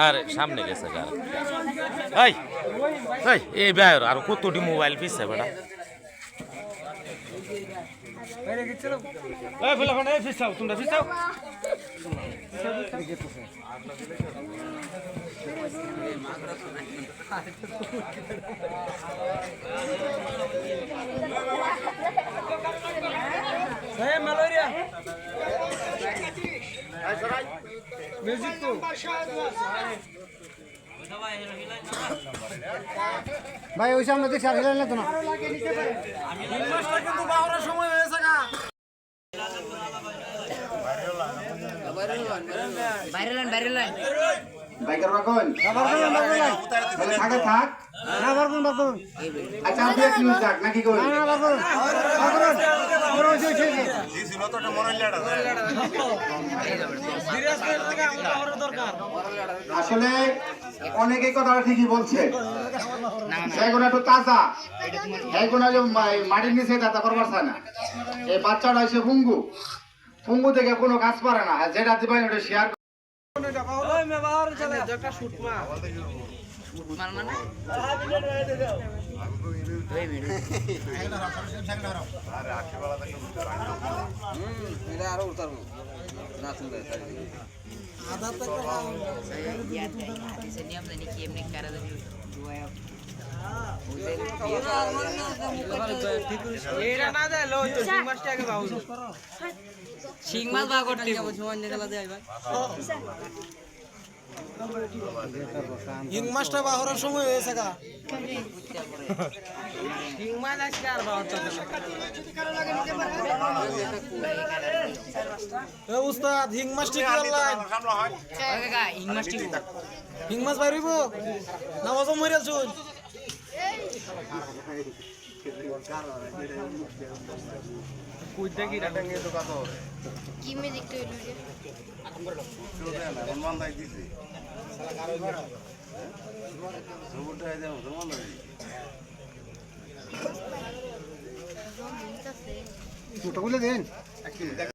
আর সামনে গেছে এই এই এই বাইর আর কতটি মোবাইল পিছে বেটা এই ফুলাখন এই পিছাও তোমরা পিছাও এই ম্যালেরিয়া এই সরাই মিউজিক তো ভাই ওই সামনে দেখছি আর হিলেন না তো না কিন্তু বাহরের সময় হয়েছে না বাইরে বাইকার বাকন তাহলে থাকে থাক না বারকুন আচ্ছা আপনি কি থাক নাকি কই না বারকুন বড় হইছে দিছিল তো মনে লেডা দিরাজপুর থেকে আমাদের বাহরের দরকার আসলে অনেকে কথাটা ঠিকই বলছে সেগুলো একটু তাজা এইগুলো যে মাটির নিচে দাতা করবার চায় না এই বাচ্চাটা হচ্ছে পুঙ্গু থেকে কোনো কাজ পারে না যেটা দিবেন ওটা শেয়ার ওই মে বাহর চলে একটা শুট মা মারনা না আরে আশীর্বাদ থেকে এটা আরো উতারবো না শুনলে আধা তক ऐसे नियम नहीं कि एमने करा दे दुआया এরা না দেয় লো তো সিং মাছটা আগে বাবু সিং মাছ বা করতে যাব সমান জায়গা দেয় ভাই হিং মাছটা বাহরের সময় হয়েছে গা হিং মাছ আজকে আর বাহর চলতে এ উস্তাদ হিং মাছটি কি আল্লাহ কাকা হিং মাছটি হিং মাছ বাইরিব নামাজ মরিয়া চুল কি মিউজিক তৈরি মোটা বলে দেন